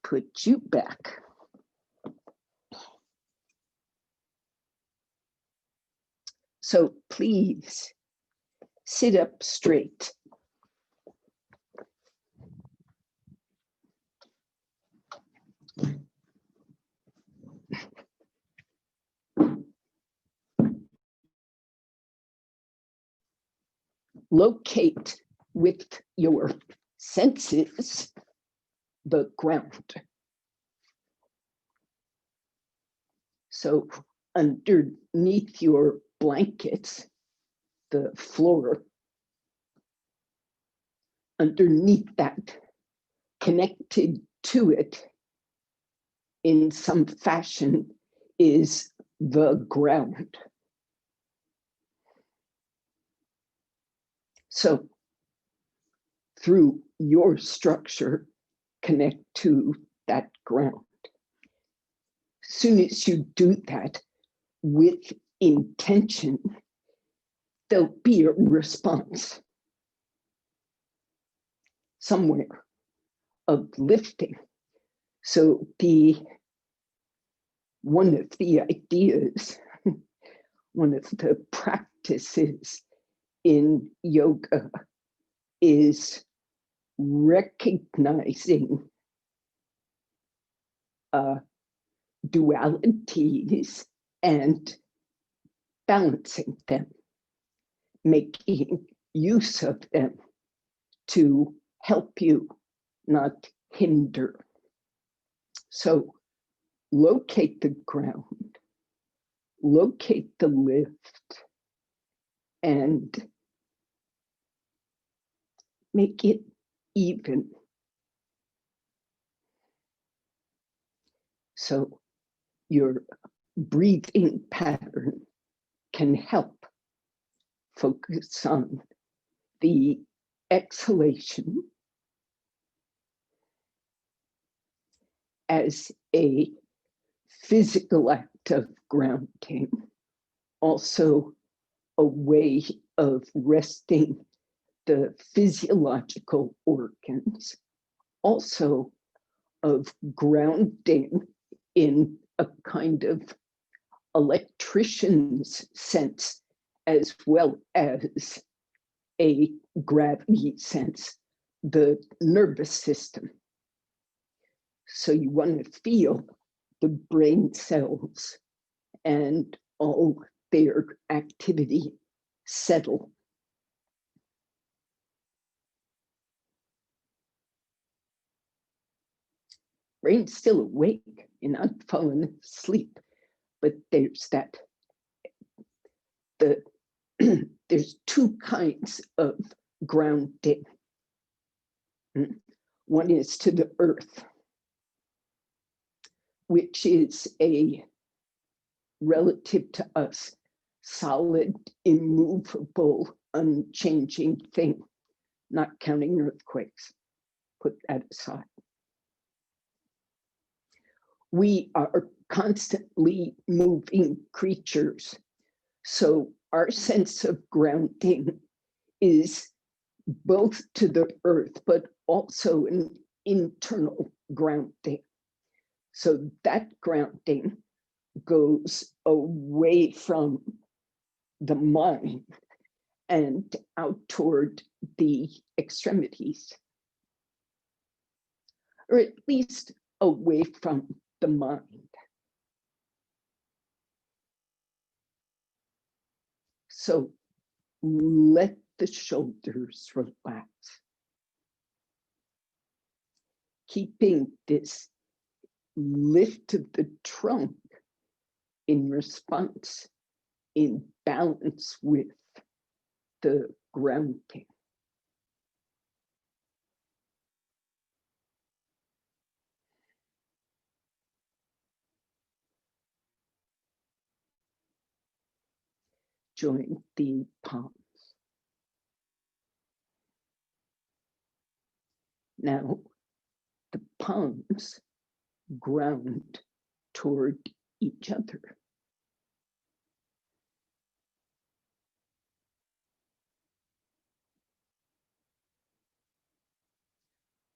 put you back. So please sit up straight. Locate with your senses the ground. So underneath your blankets, the floor, underneath that, connected to it in some fashion, is the ground. So through your structure, connect to that ground. Soon as you do that with intention, there'll be a response somewhere of lifting. So one of the ideas, one of the practices in yoga is recognizing dualities and balancing them, making use of them to help you, not hinder. So locate the ground, locate the lift, and make it even. So your breathing pattern can help focus on the exhalation as a physical act of grounding, also a way of resting the physiological organs, also of grounding in a kind of electrician's sense, as well as a gravity sense, the nervous system. So you want to feel the brain cells and all their activity settle. Brain's still awake, you're not falling asleep, but there's there's two kinds of grounding. One is to the earth, which is a, relative to us, solid, immovable, unchanging thing, not counting earthquakes. Put that aside. We are constantly moving creatures, so our sense of grounding is both to the earth, but also an internal grounding. So that grounding goes away from the mind and out toward the extremities, or at least away from the mind. So let the shoulders relax, keeping this lift of the trunk in response, in balance with the grounding. Join the palms. Now, the palms ground toward each other.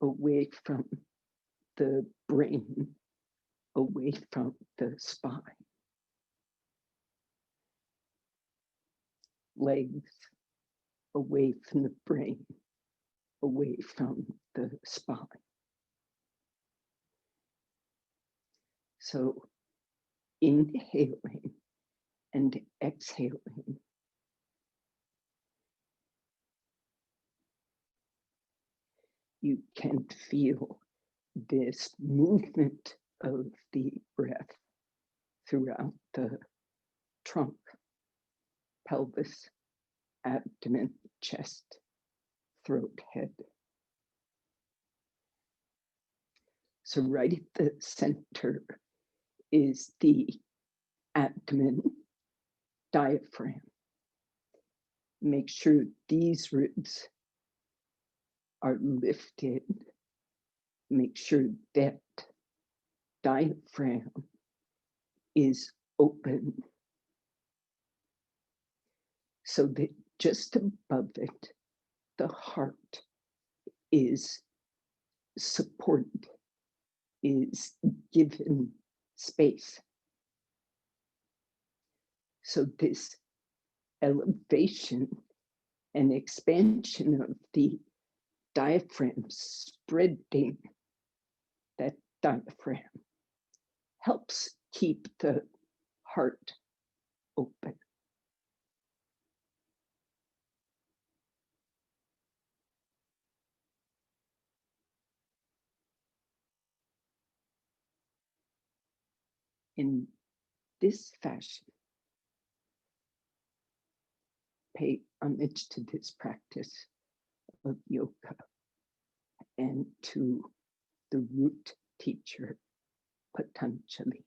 Away from the brain away from the spine. Legs away from the brain, away from the spine. So inhaling and exhaling. You can feel this movement of the breath throughout the trunk, pelvis, abdomen, chest, throat, head. So right at the center is the abdomen diaphragm. Make sure these ribs are lifted. Make sure that diaphragm is open so that just above it, the heart is supported, is given space. So this elevation and expansion of the diaphragm, spreading that diaphragm, helps keep the heart open. In this fashion, pay homage to this practice of yoga and to the root teacher, Patanjali.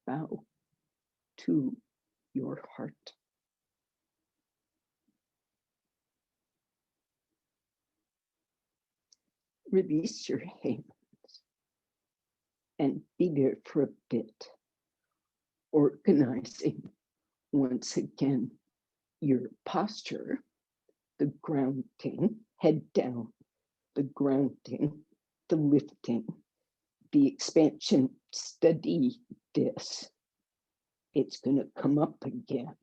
Bow to your heart. Release your hands and be there for a bit, organizing once again your posture, the grounding, head down, the grounding, the lifting, the expansion. Study this. It's going to come up again.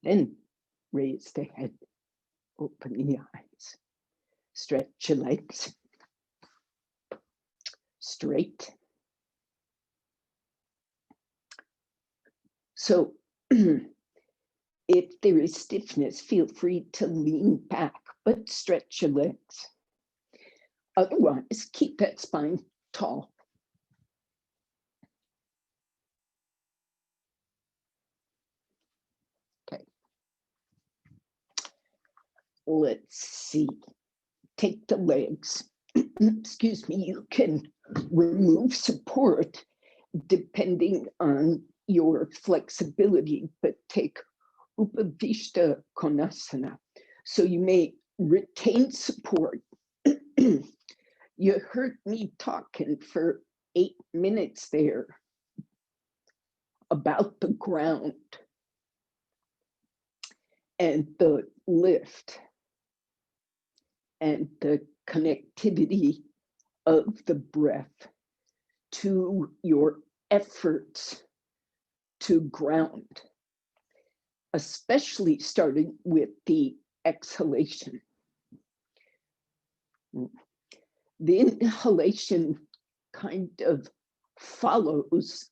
Then raise the head, open the eyes, stretch your legs straight. So if there is stiffness, feel free to lean back, but stretch your legs. Otherwise, keep that spine tall. Okay. Let's see. Take the legs. Excuse me, you can remove support depending on your flexibility, but take Upavishta Konasana. So you may retain support. You heard me talking for 8 minutes there about the ground and the lift and the connectivity of the breath to your efforts to ground, especially starting with the exhalation. The inhalation kind of follows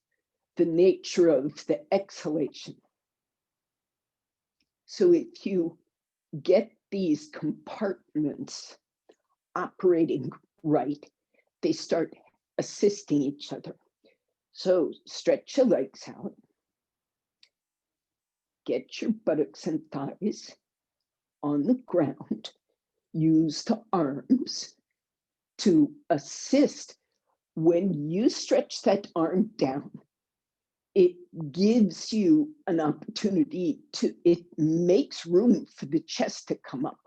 the nature of the exhalation. So if you get these compartments operating right, they start assisting each other. So stretch your legs out. Get your buttocks and thighs on the ground. Use the arms to assist. When you stretch that arm down, it gives you an opportunity to, it makes room for the chest to come up.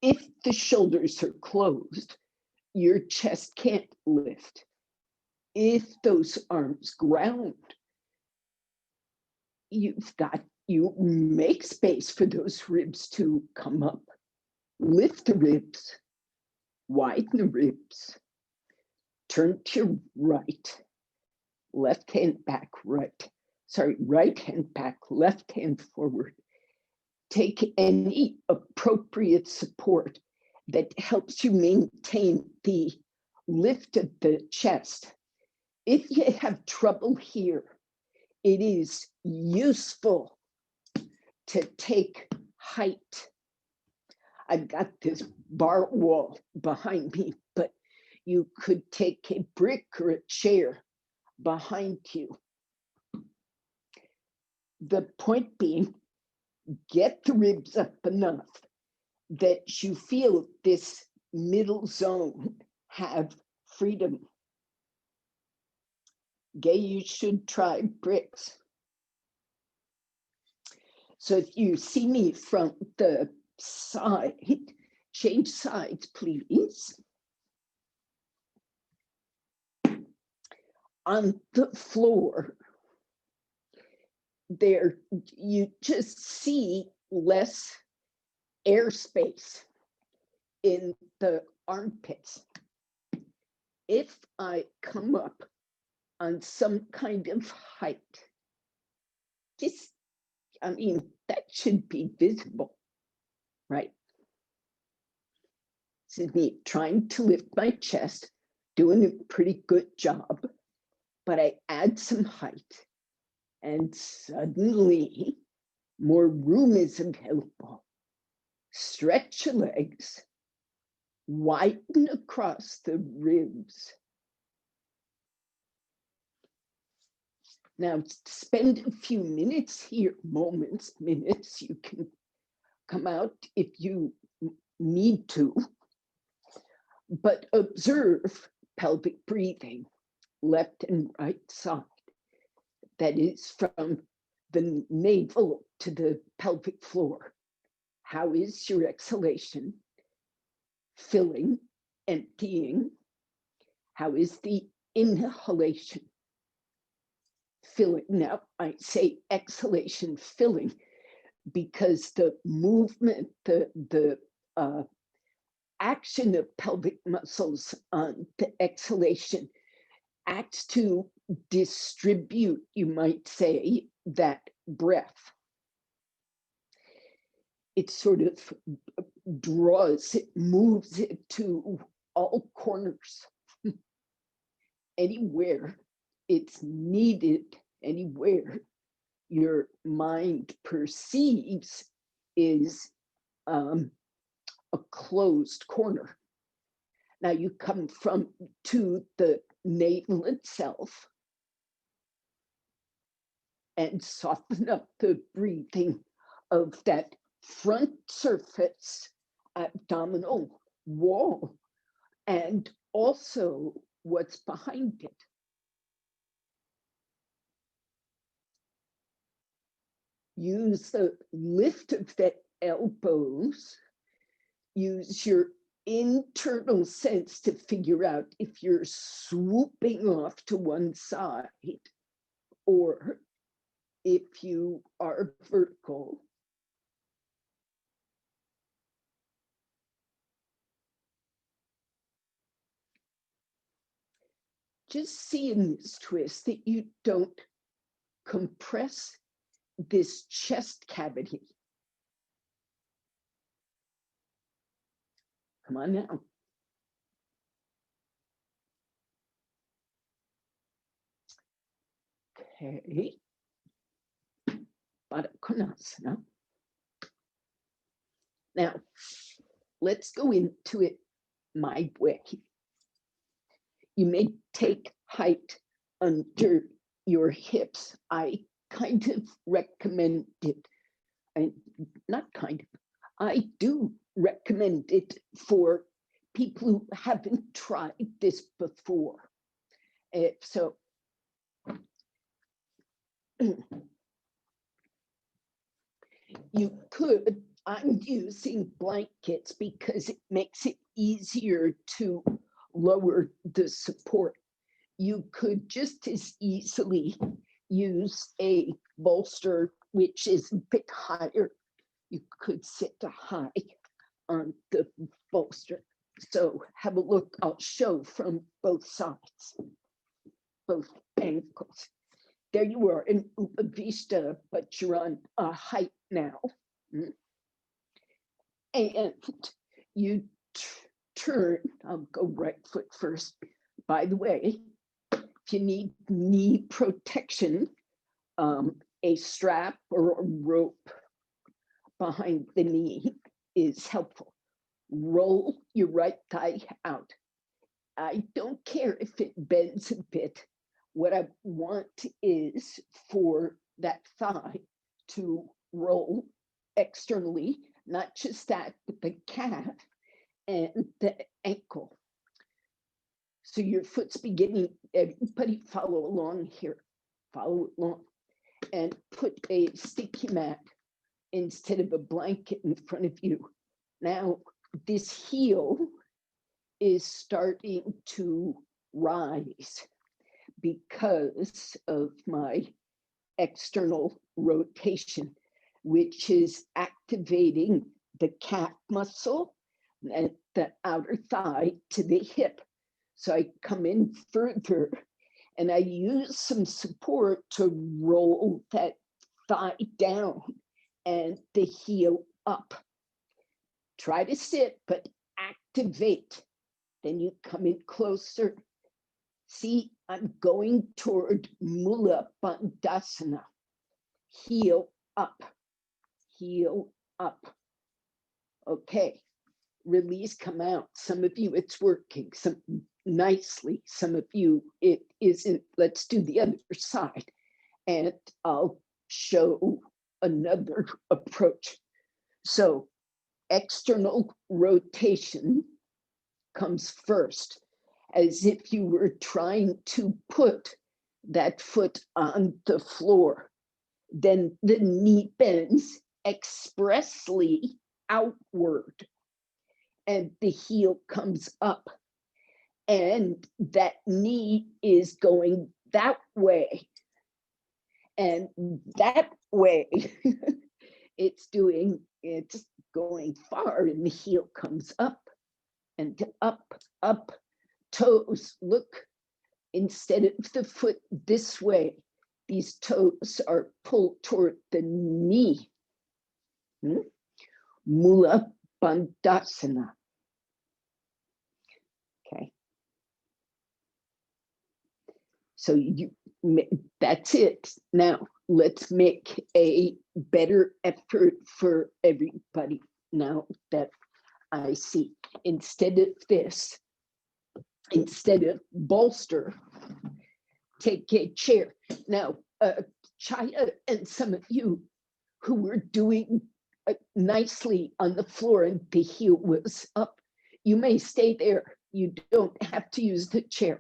If the shoulders are closed, your chest can't lift. If those arms ground, you make space for those ribs to come up. Lift the ribs, widen the ribs, turn to your right, left hand back, right hand back, left hand forward. Take any appropriate support that helps you maintain the lift of the chest. If you have trouble here, it is useful to take height. I've got this bar wall behind me, but you could take a brick or a chair behind you. The point being, get the ribs up enough that you feel this middle zone have freedom. Gay, you should try bricks. So if you see me from the side, change sides, please. On the floor, there you just see less airspace in the armpits. If I come up on some kind of height, that should be visible, right? This is me trying to lift my chest, doing a pretty good job, but I add some height, and suddenly more room is available. Stretch your legs, widen across the ribs. Now, spend a few minutes here, minutes. You can come out if you need to, but observe pelvic breathing, left and right side. That is from the navel to the pelvic floor. How is your exhalation? Filling, emptying. How is the inhalation? Filling. Now, I say exhalation, filling, because the movement, the action of pelvic muscles on the exhalation acts to distribute, you might say, that breath. It sort of draws, it moves it to all corners. Anywhere it's needed, anywhere your mind perceives is a closed corner. Now you come to the navel itself and soften up the breathing of that front surface abdominal wall and also what's behind it. Use the lift of the elbows. Use your internal sense to figure out if you're swooping off to one side or if you are vertical. Just see in this twist that you don't compress this chest cavity. Come on now. Okay. Baddha Konasana. Now, let's go into it my way. You may take height under your hips. I kind of recommend it, and not kind of, I do recommend it for people who haven't tried this before. So you could, I'm using blankets because it makes it easier to lower the support. You could just as easily use a bolster which is a bit higher. You could sit high on the bolster. So have a look. I'll show from both sides, both ankles. There you are in Upavishta, but you're on a height now. And you turn. I'll go right foot first. By the way, if you need knee protection, a strap or a rope behind the knee is helpful. Roll your right thigh out. I don't care if it bends a bit. What I want is for that thigh to roll externally, not just that, but the calf and the ankle. So your foot's beginning, everybody follow along here, follow along, and put a sticky mat instead of a blanket in front of you. Now, this heel is starting to rise because of my external rotation, which is activating the calf muscle and the outer thigh to the hip. So I come in further and I use some support to roll that thigh down and the heel up. Try to sit, but activate. Then you come in closer. See, I'm going toward Mula Bandhasana. Heel up, heel up. Okay, release, come out. Some of you, it's working some nicely. Some of you, it isn't. Let's do the other side. And I'll show another approach. So external rotation comes first, as if you were trying to put that foot on the floor. Then the knee bends expressly outward and the heel comes up. And that knee is going that way. And that way, it's going far, and the heel comes up and up, up. Toes, look, instead of the foot this way, these toes are pulled toward the knee. Mula Bandhasana. Okay. So that's it. Now, let's make a better effort for everybody now that I see. Instead of this, instead of bolster, take a chair. Now, Chaya and some of you who were doing nicely on the floor and the heel was up, you may stay there. You don't have to use the chair.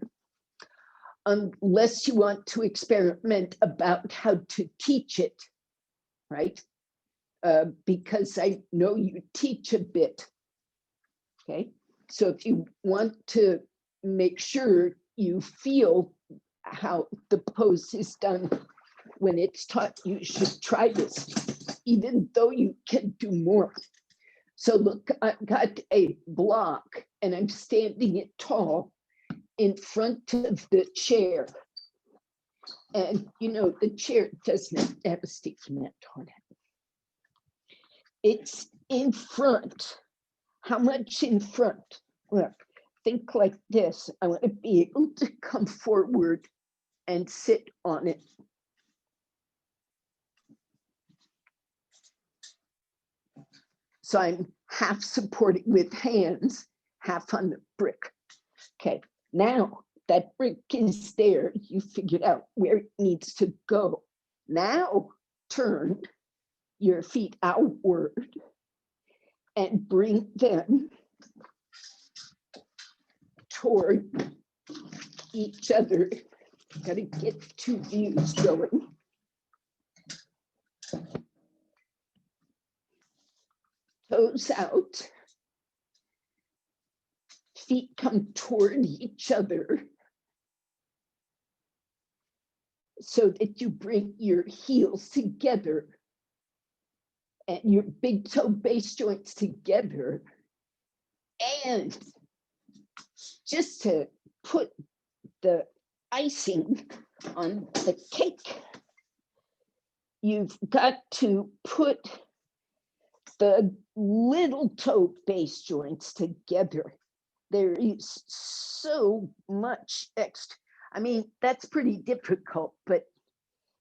Unless you want to experiment about how to teach it, right? Because I know you teach a bit, okay? So if you want to make sure you feel how the pose is done when it's taught, you should try this, even though you can do more. So look, I've got a block and I'm standing it tall in front of the chair. And you know, the chair doesn't have a sticky mat on it. It's in front. How much in front? Well, think like this. I want to be able to come forward and sit on it. So I'm half supporting with hands, half on the brick. Okay, now that brick is there, you figured out where it needs to go. Now turn your feet outward and bring them toward each other. Got to get two views going. Toes out, feet come toward each other so that you bring your heels together and your big toe base joints together. And just to put the icing on the cake, you've got to put the little toe base joints together. There is so much extra. I mean, that's pretty difficult, but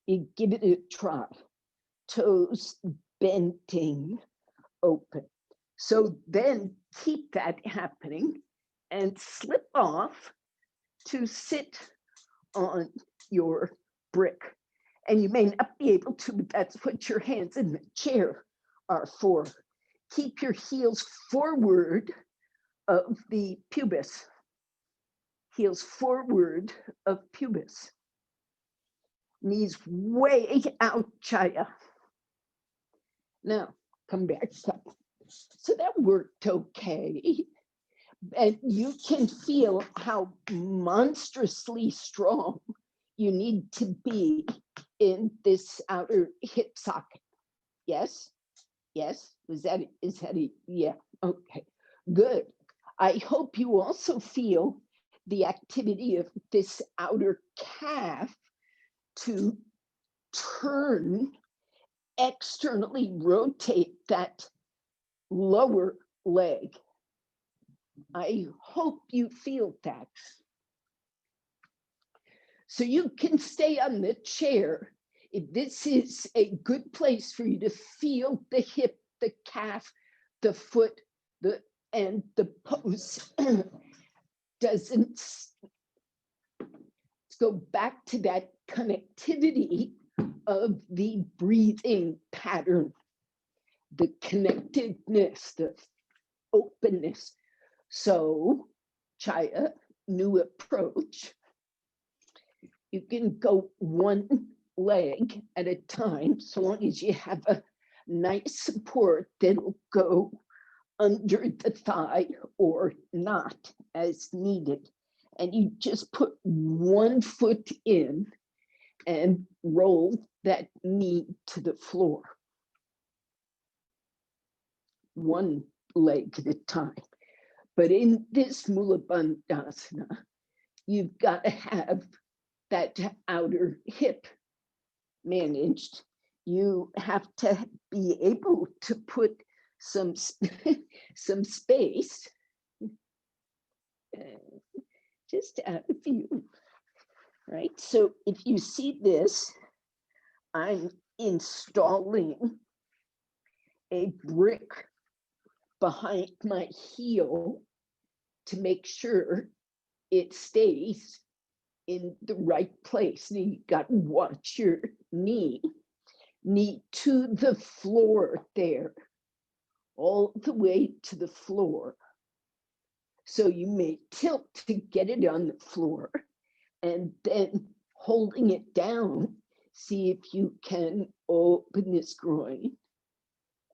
you give it a try. Toes bending open. So then keep that happening and slip off to sit on your brick. And you may not be able to, but that's what your hands in the chair are for. Keep your heels forward of the pubis. Heels forward of pubis. Knees way out, Chaya. Now, come back up. So that worked okay. And you can feel how monstrously strong you need to be in this outer hip socket. Yes? Yes? Is that yeah, okay, good. I hope you also feel the activity of this outer calf to turn, externally rotate that lower leg. I hope you feel that. So you can stay on the chair. If this is a good place for you to feel the hip, the calf, the foot, and the pose doesn't. Let's go back to that connectivity of the breathing pattern, the connectedness, the openness. So, Chaya, new approach. You can go one leg at a time, so long as you have a nice support that'll go under the thigh or not as needed. And you just put one foot in and roll that knee to the floor. One leg at a time. But in this Mula Bandhasana, you've got to have that outer hip managed. You have to be able to put some space just out of view, right? So if you see this, I'm installing a brick behind my heel to make sure it stays in the right place. Now you got to watch your knee to the floor there, all the way to the floor. So you may tilt to get it on the floor and then holding it down, see if you can open this groin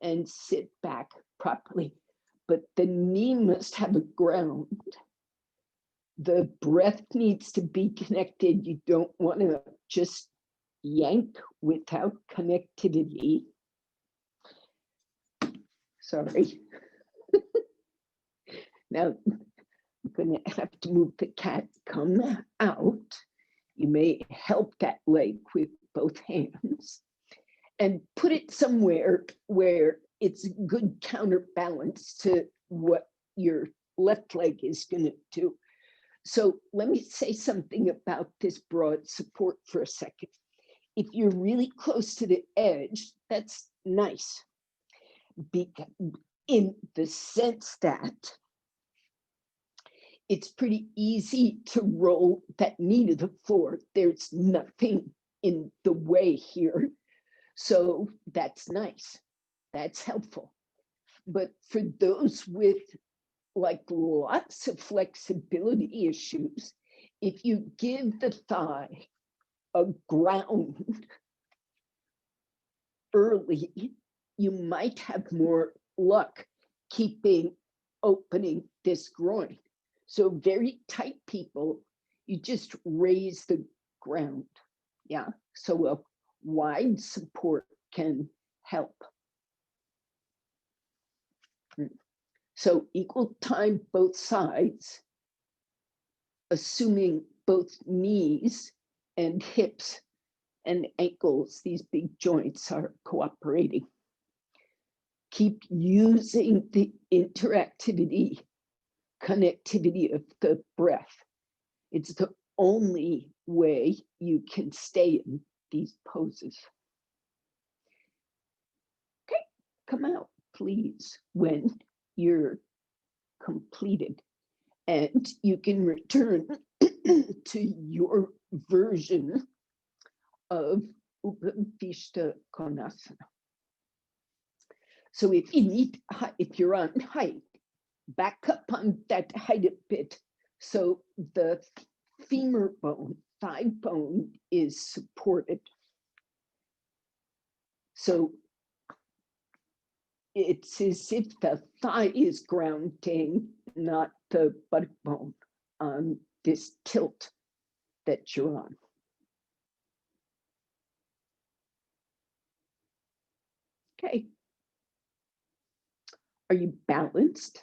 and sit back properly. But the knee must have a ground. The breath needs to be connected. You don't want to just yank without connectivity. Sorry. Now, I'm going to have to move the cat, come out. You may help that leg with both hands and put it somewhere where it's good counterbalance to what your left leg is going to do. So let me say something about this broad support for a second. If you're really close to the edge, that's nice. In the sense that it's pretty easy to roll that knee to the floor. There's nothing in the way here. So that's nice. That's helpful. But for those with like lots of flexibility issues, if you give the thigh a ground early, you might have more luck opening this groin. So very tight people, you just raise the ground. Yeah. So a wide support can help. So equal time, both sides, assuming both knees and hips and ankles, these big joints, are cooperating. Keep using the interactivity, connectivity of the breath. It's the only way you can stay in these poses. Okay, come out, please, when you're completed. And you can return to your version of Upavishta Konasana. So if you're on height, back up on that height a bit. So the femur bone, thigh bone is supported. So it's as if the thigh is grounding, not the butt bone on this tilt that you're on. Okay. Are you balanced?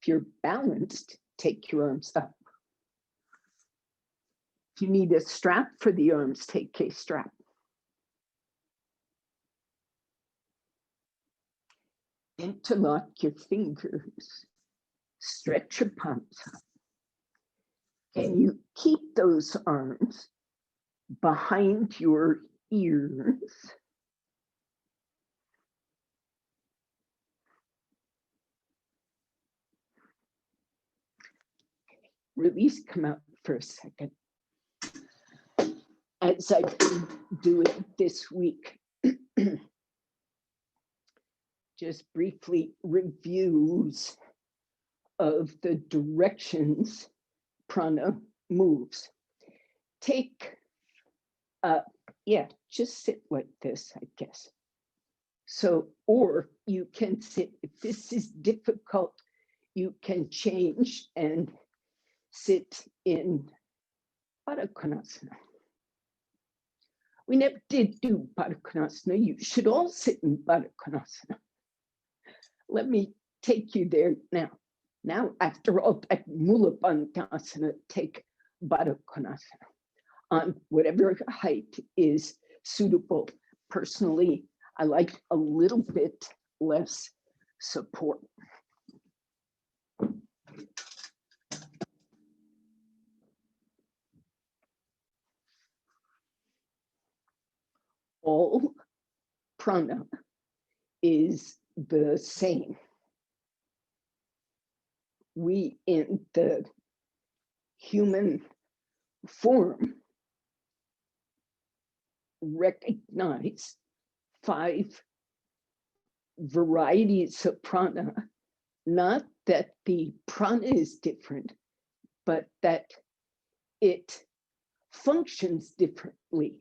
If you're balanced, take your arms up. If you need a strap for the arms, take a strap. Interlock your fingers. Stretch your palms up. Can you keep those arms behind your ears? Release, come out for a second. As I've been doing this week, just briefly reviews of the directions prana moves. Take, just sit like this, I guess. So, or you can sit, if this is difficult, you can change and sit in Baddha Konasana. We never did do Baddha Konasana. You should all sit in Baddha Konasana. Let me take you there now. Now, after all that Mula Bandhasana, take Baddha Konasana on whatever height is suitable. Personally, I like a little bit less support. All prana is the same. We in the human form recognize 5 varieties of prana, not that the prana is different, but that it functions differently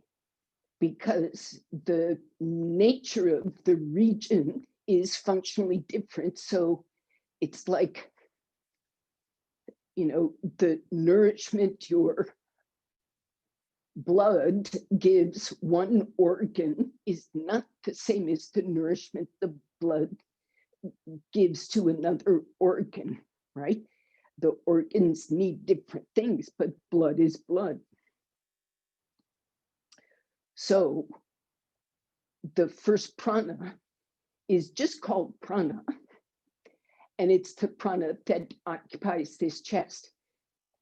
because the nature of the region is functionally different. So it's like, the nourishment your blood gives one organ is not the same as the nourishment the blood gives to another organ, right? The organs need different things, but blood is blood. So the first prana is just called prana, and it's the prana that occupies this chest.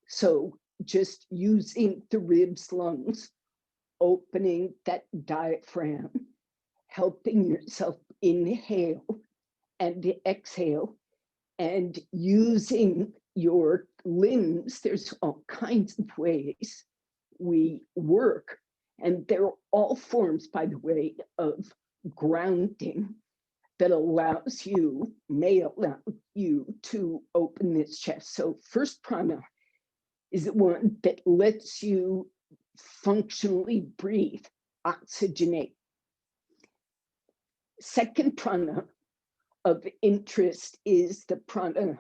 So just using the ribs, lungs, opening that diaphragm, helping yourself inhale and exhale, and using your limbs. There's all kinds of ways we work, and they're all forms, by the way, of grounding that may allow you to open this chest. So first prana is the one that lets you functionally breathe, oxygenate. Second prana of interest is the prana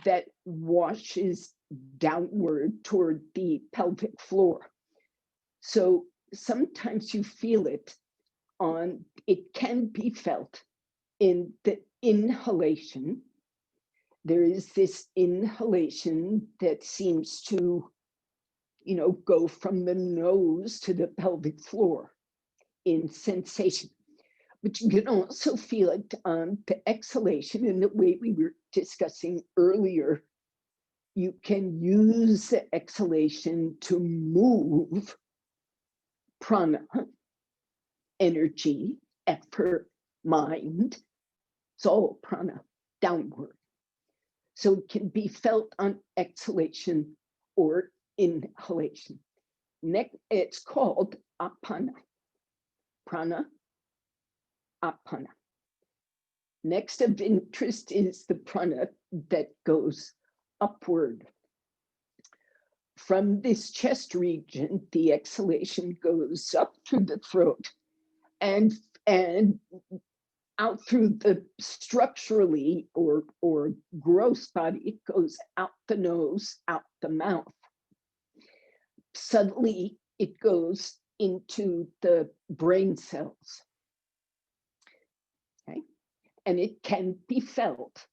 that washes downward toward the pelvic floor. So sometimes you feel it it can be felt in the inhalation. There is this inhalation that seems to, go from the nose to the pelvic floor in sensation. But you can also feel it on the exhalation in the way we were discussing earlier. You can use the exhalation to move prana, energy, effort, mind. It's all prana downward. So it can be felt on exhalation or inhalation. Next, it's called apana. Prana, apana. Next of interest is the prana that goes upward. From this chest region, the exhalation goes up through the throat and out through the structurally or gross body. It goes out the nose, out the mouth. Suddenly, it goes into the brain cells. Okay? And it can be felt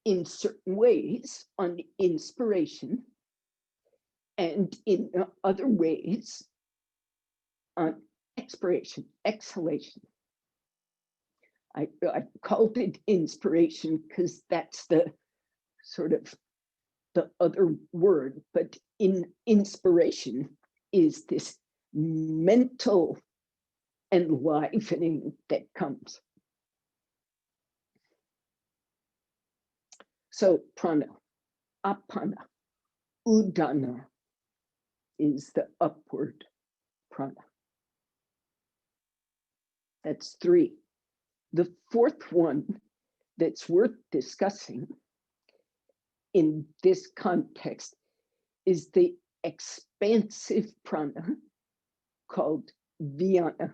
in certain ways on inspiration and in other ways on expiration, exhalation. I called it inspiration because that's the sort of the other word, but inspiration is this mental enlivening that comes. So prana, apana, udana is the upward prana. That's 3. The fourth one that's worth discussing in this context is the expansive prana called vyana.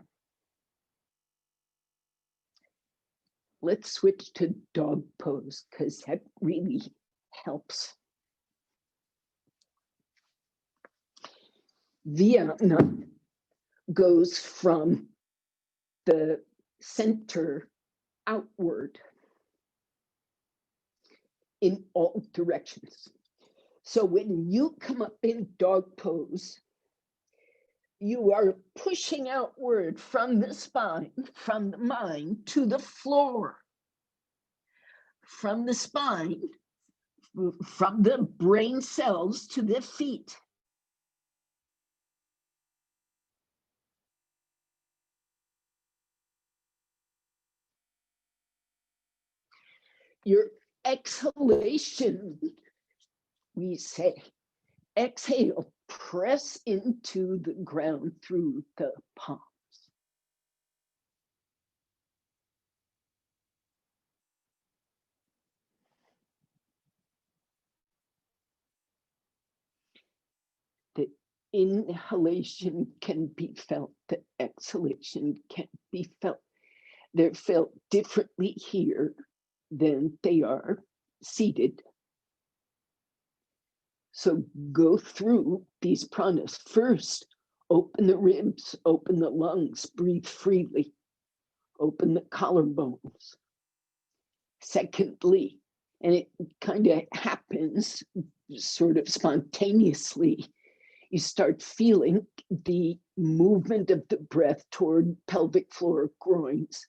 Let's switch to dog pose because that really helps. Vyana goes from the center outward in all directions. So when you come up in dog pose, you are pushing outward from the spine, from the mind to the floor, from the spine, from the brain cells to the feet. Your exhalation, we say, exhale, press into the ground through the palms. The inhalation can be felt, the exhalation can be felt. They're felt differently here than they are seated. So go through these pranas. First, open the ribs, open the lungs, breathe freely, open the collarbones. Secondly, and it kind of happens sort of spontaneously, you start feeling the movement of the breath toward pelvic floor, groins.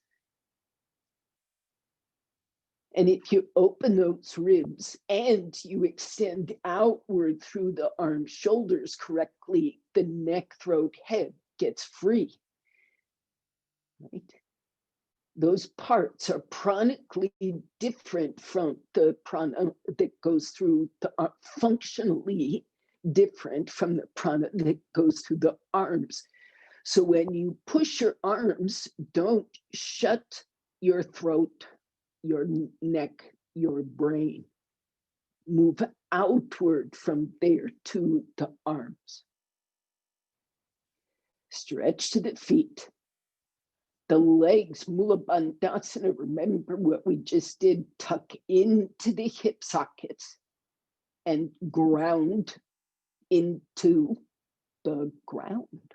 And if you open those ribs and you extend outward through the arms, shoulders correctly, the neck, throat, head gets free. Right? Those parts are pranically different from the prana that goes through the functionally different from the prana that goes through the arms. So when you push your arms, don't shut your throat, your neck, your brain. Move outward from there to the arms. Stretch to the feet. The legs, Mula Bandhasana, remember what we just did, tuck into the hip sockets and ground into the ground.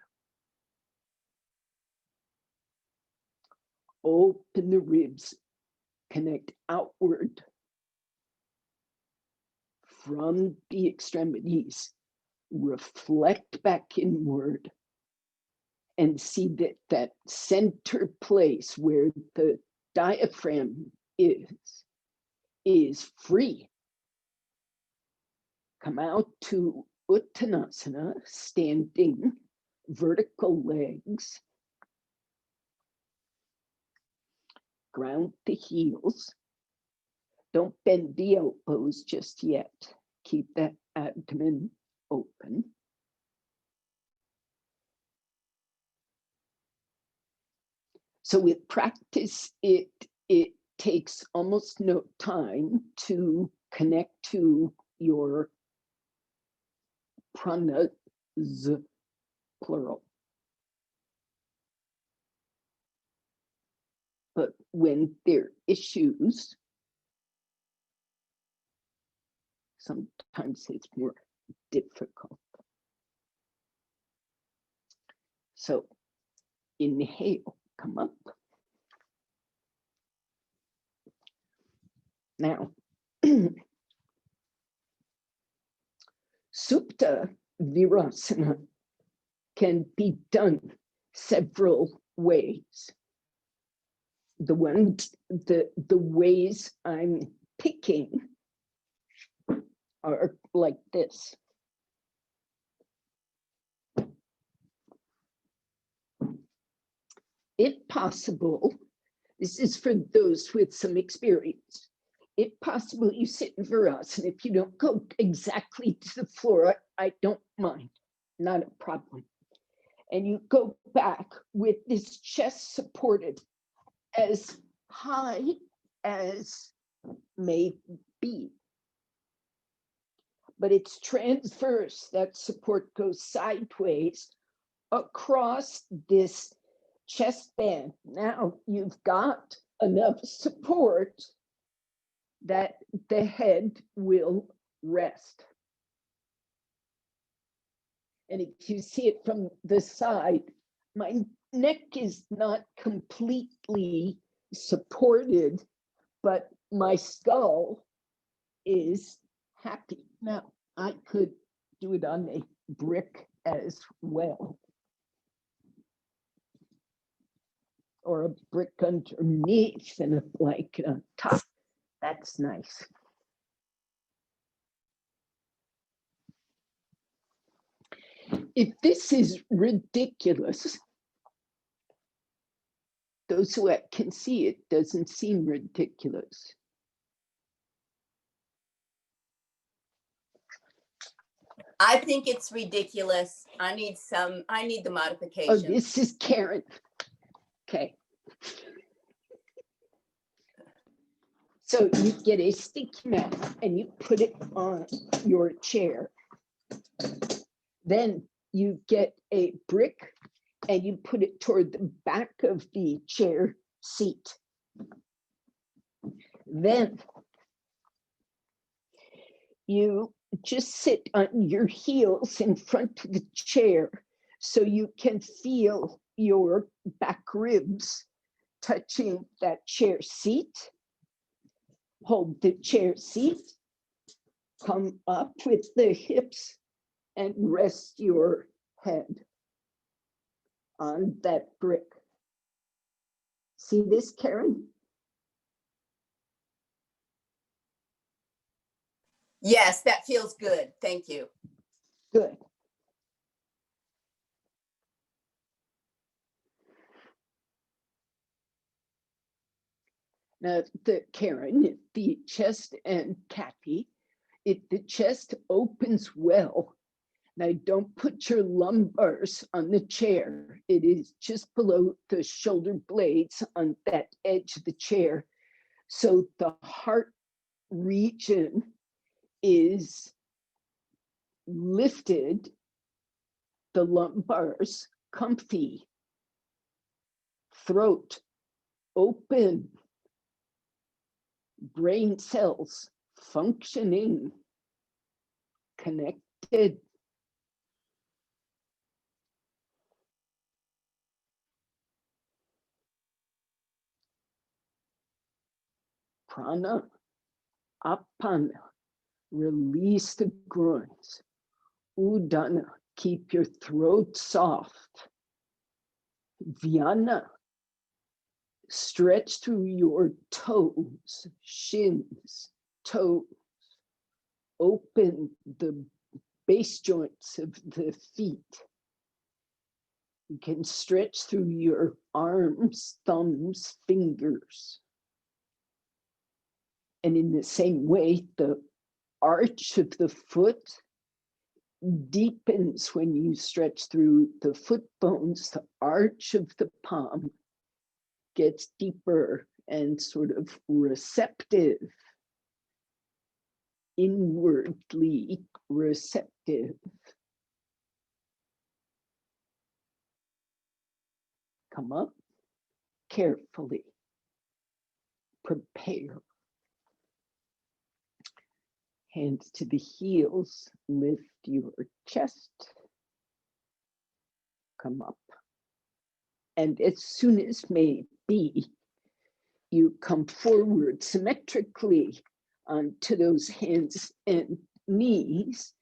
Open the ribs, connect outward from the extremities, reflect back inward, and see that that center place where the diaphragm is free. Come out to Uttanasana, standing, vertical legs. Ground the heels. Don't bend the elbows just yet. Keep that abdomen open. So with practice, it takes almost no time to connect to your pranas, plural. But when there are issues, sometimes it's more difficult. So inhale, come up. Now, Supta Virasana can be done several ways. The ways I'm picking are like this. If possible, this is for those with some experience. If possible, you sit in Virasana. If you don't go exactly to the floor, I don't mind, not a problem. And you go back with this chest supported as high as may be. But it's transverse, that support goes sideways across this chest band. Now you've got enough support that the head will rest. And if you see it from the side, my neck is not completely supported, but my skull is happy. Now, I could do it on a brick as well, or a brick underneath and a blanket on top. That's nice. If this is ridiculous, those who can see it doesn't seem ridiculous. I think it's ridiculous. I need the modification. Oh, this is Karen. Okay. So you get a sticky mat and you put it on your chair. Then you get a brick and you put it toward the back of the chair seat. Then you just sit on your heels in front of the chair so you can feel your back ribs touching that chair seat. Hold the chair seat, come up with the hips and rest your head on that brick. See this, Karen? Yes, that feels good. Thank you. Good. Now, Karen, the chest and Kathy, if the chest opens well, now don't put your lumbars on the chair. It is just below the shoulder blades on that edge of the chair. So the heart region is lifted, the lumbars comfy, throat open, brain cells functioning, connected. Prana, apana, release the groins. Udana, keep your throat soft. Vyana, stretch through your toes, shins, toes. Open the base joints of the feet. You can stretch through your arms, thumbs, fingers. And in the same way, the arch of the foot deepens when you stretch through the foot bones. The arch of the palm gets deeper and sort of receptive, inwardly receptive. Come up carefully. Prepare. Hands to the heels, lift your chest. Come up. And as soon as may be, you come forward symmetrically onto those hands and knees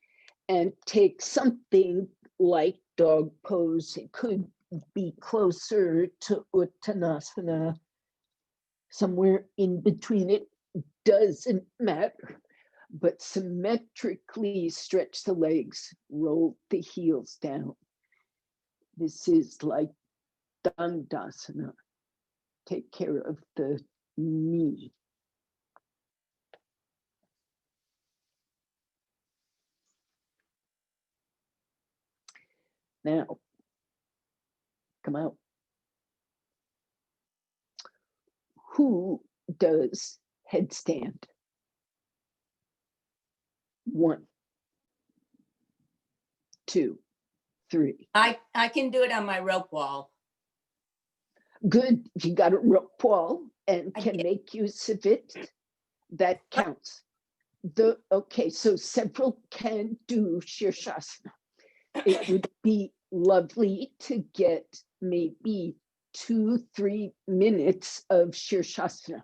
and take something like dog pose. It could be closer to Uttanasana, somewhere in between. It doesn't matter, but symmetrically stretch the legs, roll the heels down. This is like Dandasana. Take care of the knee. Now, come out. Who does headstand? 1, 2, 3. I can do it on my rope wall. Good. If you got a rope wall and can make use of it, that counts. Okay, so several can do Shirshasana. It would be lovely to get maybe 2-3 minutes of Shirshasana.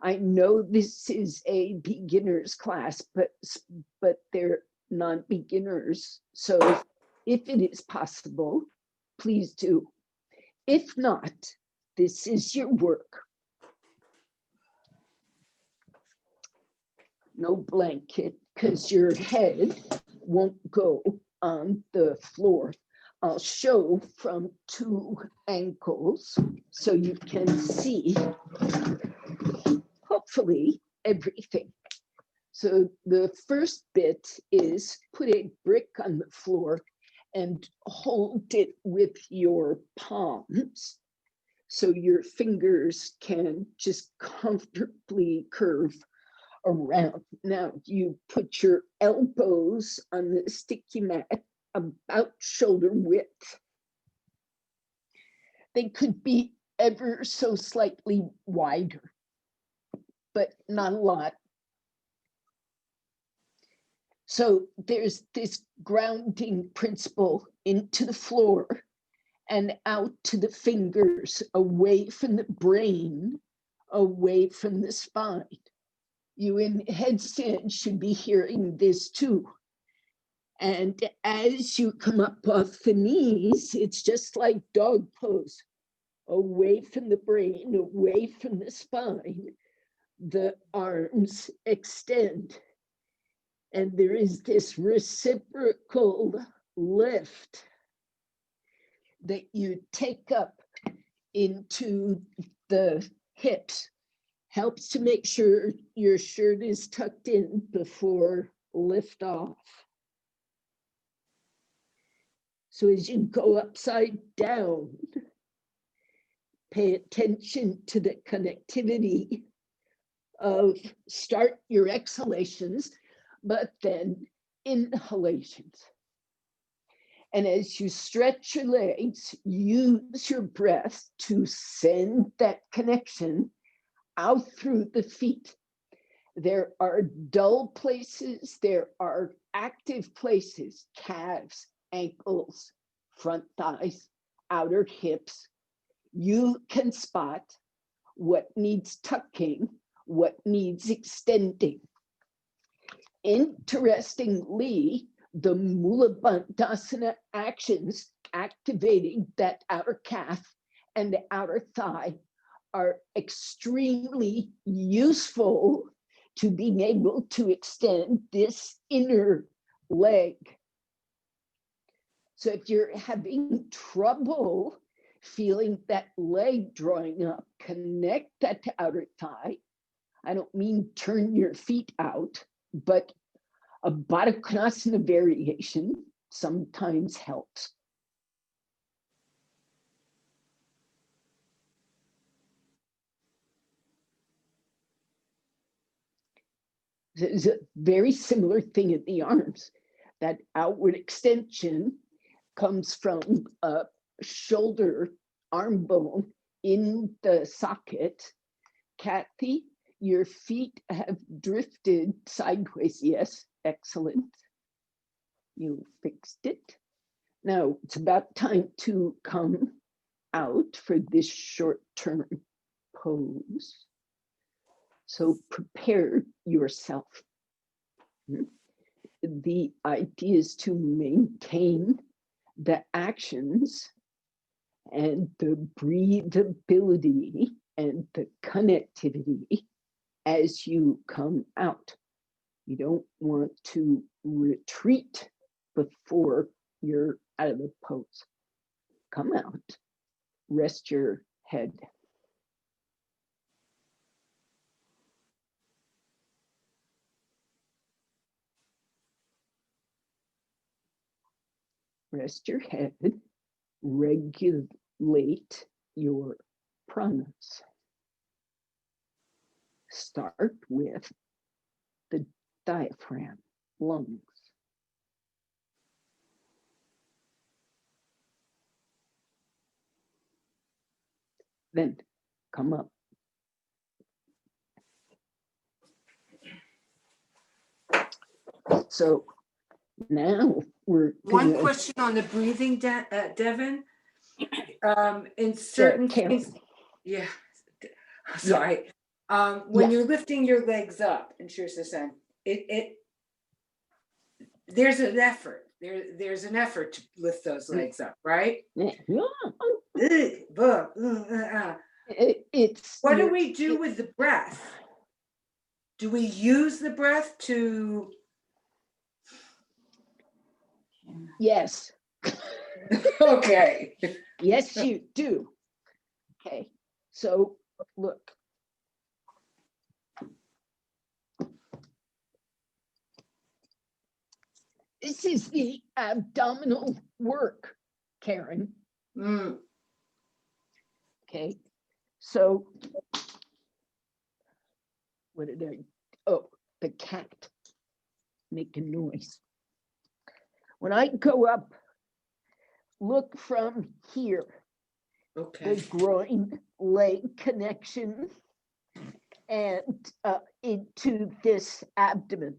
I know this is a beginner's class, but they're non-beginners. So if it is possible, please do. If not, this is your work. No blanket, because your head won't go on the floor. I'll show from 2 angles so you can see, hopefully, everything. So the first bit is put a brick on the floor and hold it with your palms so your fingers can just comfortably curve around. Now you put your elbows on the sticky mat about shoulder width. They could be ever so slightly wider, but not a lot. So there's this grounding principle into the floor and out to the fingers, away from the brain, away from the spine. You in headstand should be hearing this too. And as you come up off the knees, it's just like dog pose, away from the brain, away from the spine. The arms extend. And there is this reciprocal lift that you take up into the hips. Helps to make sure your shirt is tucked in before lift off. So as you go upside down, pay attention to the connectivity of start your exhalations, but then inhalations. And as you stretch your legs, use your breath to send that connection out through the feet. There are dull places, there are active places, calves, ankles, front thighs, outer hips. You can spot what needs tucking, what needs extending. Interestingly, the Mula Bandhasana actions activating that outer calf and the outer thigh are extremely useful to being able to extend this inner leg. So if you're having trouble feeling that leg drawing up, connect that to outer thigh. I don't mean turn your feet out, but a Baddha Konasana variation sometimes helps. There's a very similar thing in the arms. That outward extension comes from a shoulder arm bone in the socket. Kathy, your feet have drifted sideways. Yes, excellent. You fixed it. Now it's about time to come out for this short-term pose. So prepare yourself. The idea is to maintain the actions and the breathability and the connectivity as you come out. You don't want to retreat before you're out of the pose. Come out, rest your head. Rest your head, regulate your pranas. Start with the diaphragm, lungs. Then come up. So now we're One question on the breathing, Devon. In certain things, yeah. Sorry. When you're lifting your legs up in Shirsasan, there's an effort. There's an effort to lift those legs up, right? It's what do we do with the breath? Do we use the breath to? Yes. Okay. Yes, you do. Okay, so look. This is the abdominal work, Karen. Okay, so what did I, oh, the cat making noise. When I go up, look from here. Okay. The groin leg connection and into this abdomen.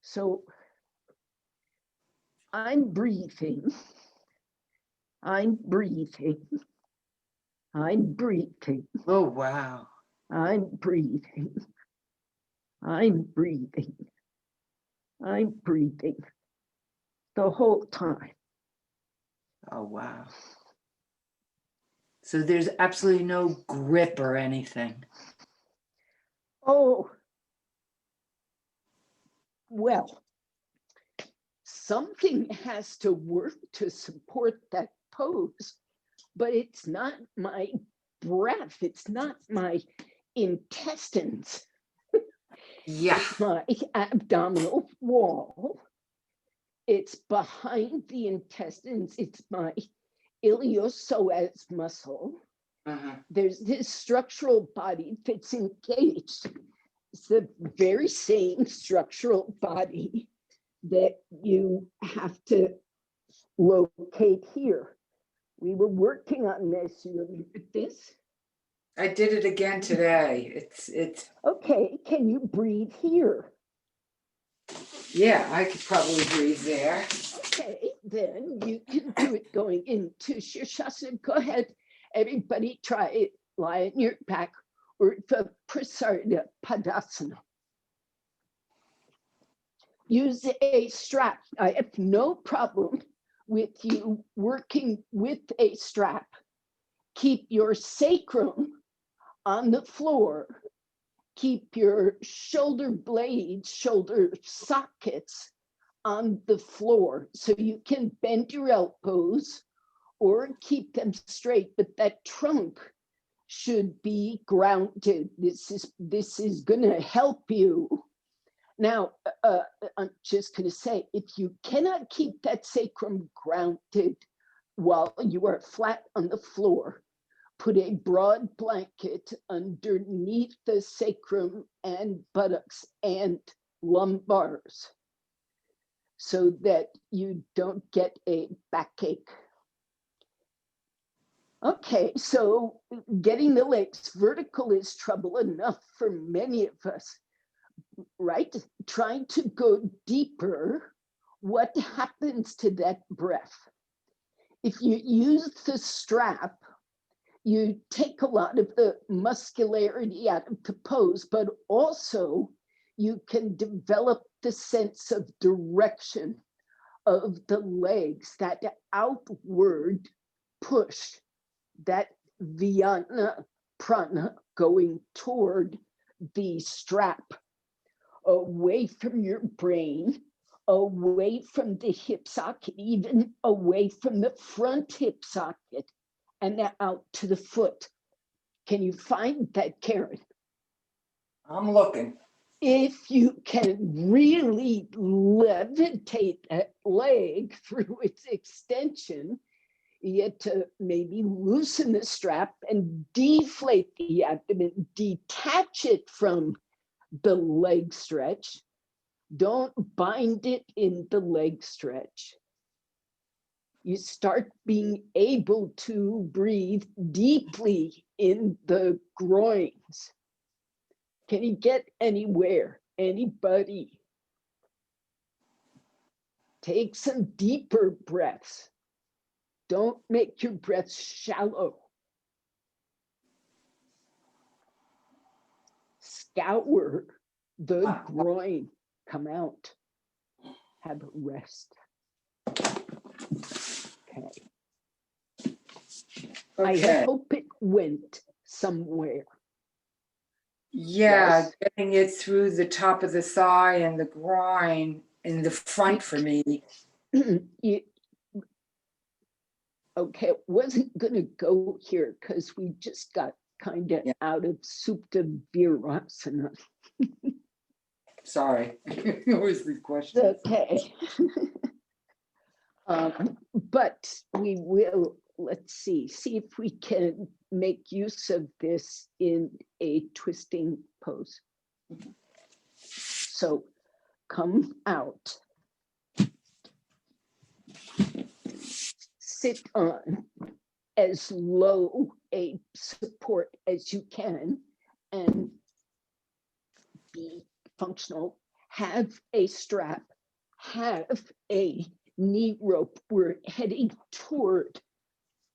So I'm breathing. I'm breathing. I'm breathing. Oh, wow. I'm breathing. I'm breathing. I'm breathing the whole time. Oh, wow. So there's absolutely no grip or anything. Oh, well, something has to work to support that pose, but it's not my breath. It's not my intestines. Yeah. It's my abdominal wall. It's behind the intestines. It's my iliopsoas muscle. There's this structural body that's engaged. It's the very same structural body that you have to locate here. We were working on this. You remember this? I did it again today. It's Okay, can you breathe here? yeah, I could probably breathe there. Okay, then you can do it going into Shirshasana. Go ahead, everybody try it. Lie on your back or Prasarita Padasana. Use a strap. I have no problem with you working with a strap. Keep your sacrum on the floor. Keep your shoulder blades, shoulder sockets on the floor so you can bend your elbows or keep them straight, but that trunk should be grounded. This is gonna help you. Now, I'm just gonna say, if you cannot keep that sacrum grounded while you are flat on the floor, put a broad blanket underneath the sacrum and buttocks and lumbars so that you don't get a backache. Okay, so getting the legs vertical is trouble enough for many of us, right? Trying to go deeper, what happens to that breath? If you use the strap, you take a lot of the muscularity out of the pose, but also you can develop the sense of direction of the legs, that outward push, that Vyana prana going toward the strap, away from your brain, away from the hip socket, even away from the front hip socket, and out to the foot. Can you find that, Karen? I'm looking. If you can really levitate that leg through its extension, you have to maybe loosen the strap and deflate the abdomen, detach it from the leg stretch. Don't bind it in the leg stretch. You start being able to breathe deeply in the groins. Can you get anywhere? Anybody? Take some deeper breaths. Don't make your breaths shallow. Scour the groin. Come out. Have a rest. Okay. Okay. I hope it went somewhere. Yeah, Yes. getting it through the top of the thigh and the groin in the front for me. Okay, it wasn't going to go here because we just got kind of out of Supta Virasana. Sorry, it was the question. Okay. But we will, let's see if we can make use of this in a twisting pose. So come out. Sit on as low a support as you can and be functional. Have a strap, have a knee rope. We're heading toward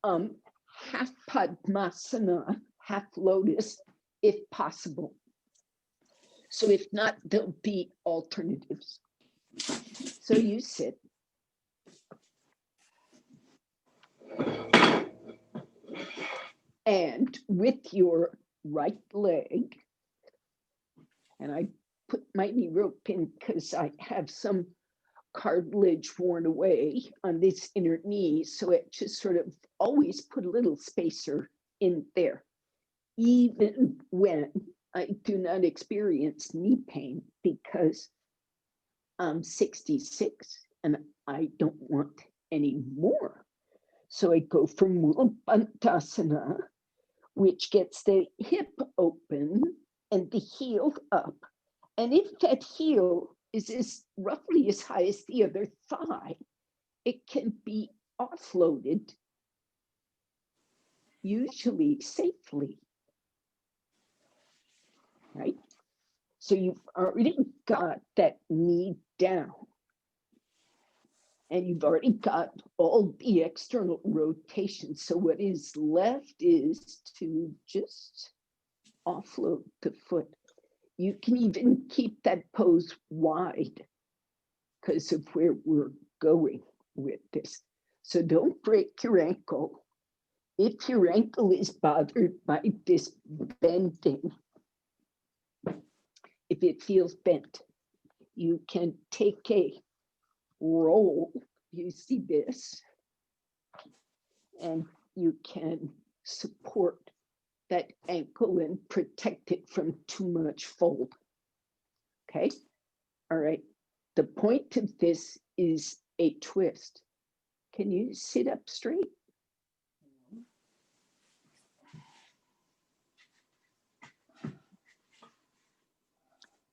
half Padmasana, half lotus, if possible. So if not, there'll be alternatives. So you sit. And with your right leg, and I put my knee rope in because I have some cartilage worn away on this inner knee, so it just sort of always put a little spacer in there, even when I do not experience knee pain, because I'm 66 and I don't want any more. So I go for Mula Bandhasana, which gets the hip open and the heel up. And if that heel is roughly as high as the other thigh, it can be offloaded, usually safely, right? So you've already got that knee down, and you've already got all the external rotation. So what is left is to just offload the foot. You can even keep that pose wide because of where we're going with this. So don't break your ankle. If your ankle is bothered by this bending, if it feels bent, you can take a roll. You see this, and you can support that ankle and protect it from too much fold. Okay, all right. The point of this is a twist. Can you sit up straight?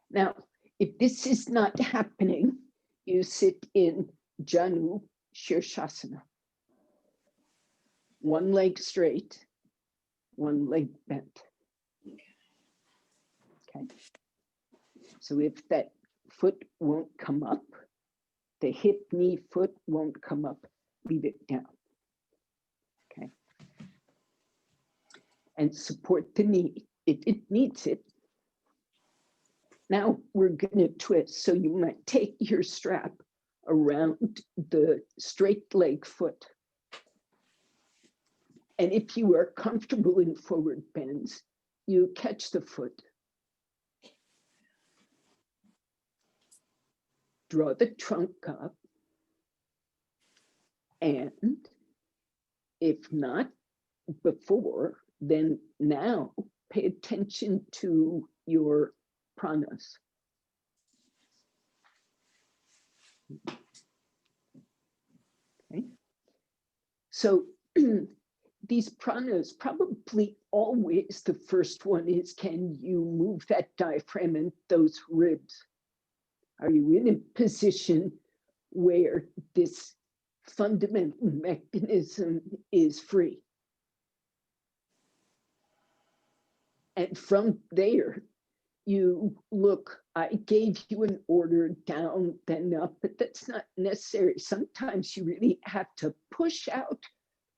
Now, if this is not happening, you sit in Janu Shirshasana. One leg straight, one leg bent. Okay. So if that foot won't come up, the hip, knee, foot won't come up, leave it down. Okay. And support the knee if it needs it. Now we're going to twist. So you might take your strap around the straight leg foot. And if you are comfortable in forward bends, you catch the foot. Draw the trunk up. And if not before, then now pay attention to your pranas. Okay. So these pranas, probably always the first one is, can you move that diaphragm and those ribs? Are you in a position where this fundamental mechanism is free? And from there, you look, I gave you an order down, then up, but that's not necessary. Sometimes you really have to push out